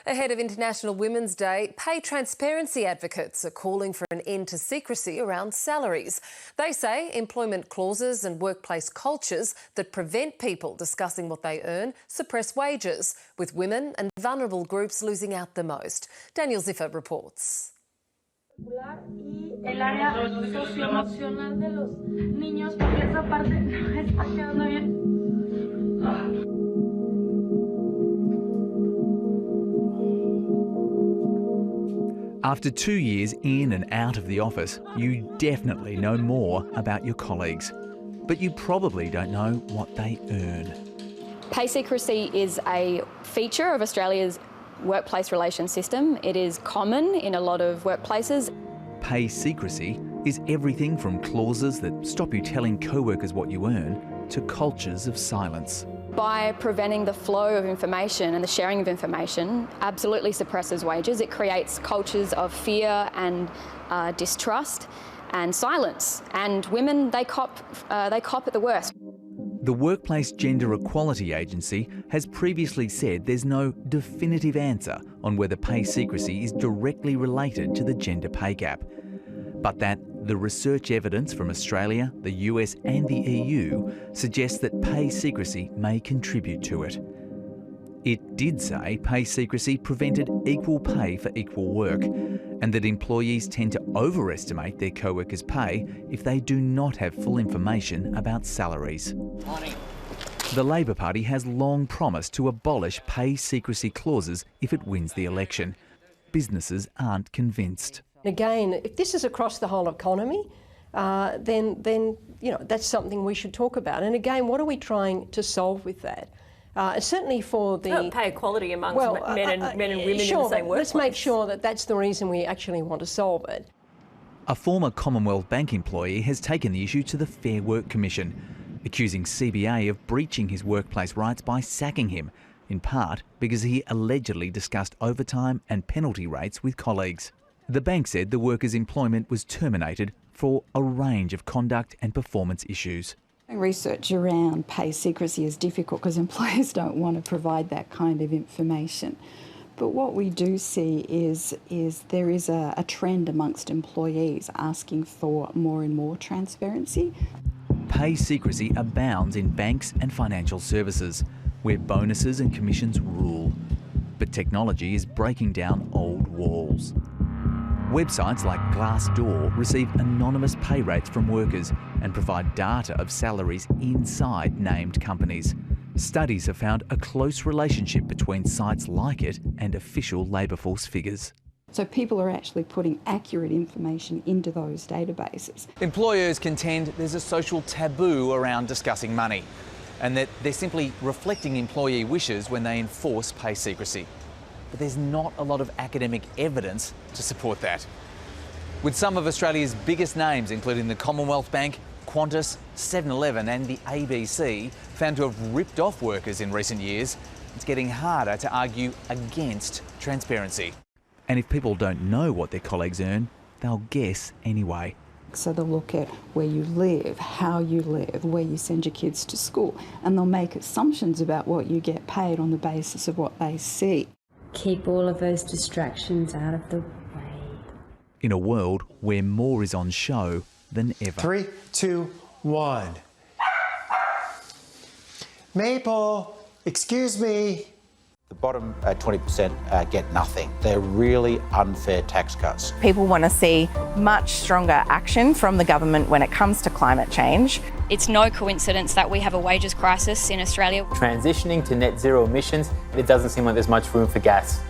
Ahead of International Women's Day, pay transparency advocates are calling for an end to secrecy around salaries. They say employment clauses and workplace cultures that prevent people discussing what they earn suppress wages, with women and vulnerable groups losing out the most. Daniel Ziffer reports. El área socioemocional de los niños, porque esa parte no está quedando bien. After 2 years in and out of the office, you definitely know more about your colleagues. But you probably don't know what they earn. Pay secrecy is a feature of Australia's workplace relations system. It is common in a lot of workplaces. Pay secrecy is everything from clauses that stop you telling co-workers what you earn to cultures of silence. By preventing the flow of information and the sharing of information, absolutely suppresses wages. It creates cultures of fear and distrust and silence. And women, they cop at the worst. The Workplace Gender Equality Agency has previously said there's no definitive answer on whether pay secrecy is directly related to the gender pay gap, but that the research evidence from Australia, the US and the EU suggests that pay secrecy may contribute to it. It did say pay secrecy prevented equal pay for equal work, and that employees tend to overestimate their co-workers' pay if they do not have full information about salaries. The Labor Party has long promised to abolish pay secrecy clauses if it wins the election. Businesses aren't convinced. Again, if this is across the whole economy, then you know that's something we should talk about. And again, what are we trying to solve with that? Certainly for the pay equality amongst men and women in the same workplace. Let's make sure that that's the reason we actually want to solve it. A former Commonwealth Bank employee has taken the issue to the Fair Work Commission, accusing CBA of breaching his workplace rights by sacking him, in part because he allegedly discussed overtime and penalty rates with colleagues. The bank said the worker's employment was terminated for a range of conduct and performance issues. Research around pay secrecy is difficult because employers don't want to provide that kind of information. But what we do see is there is a trend amongst employees asking for more and more transparency. Pay secrecy abounds in banks and financial services, where bonuses and commissions rule. But technology is breaking down old walls. Websites like Glassdoor receive anonymous pay rates from workers and provide data of salaries inside named companies. Studies have found a close relationship between sites like it and official labour force figures. So people are actually putting accurate information into those databases. Employers contend there's a social taboo around discussing money, and that they're simply reflecting employee wishes when they enforce pay secrecy. But there's not a lot of academic evidence to support that. With some of Australia's biggest names, including the Commonwealth Bank, Qantas, 7-Eleven and the ABC, found to have ripped off workers in recent years, it's getting harder to argue against transparency. And if people don't know what their colleagues earn, they'll guess anyway. So they'll look at where you live, how you live, where you send your kids to school, and they'll make assumptions about what you get paid on the basis of what they see. Keep all of those distractions out of the way. In a world where more is on show than ever. 3, 2, 1. Maple, excuse me. The bottom 20% get nothing. They're really unfair tax cuts. People want to see much stronger action from the government when it comes to climate change. It's no coincidence that we have a wages crisis in Australia. Transitioning to net zero emissions, it doesn't seem like there's much room for gas.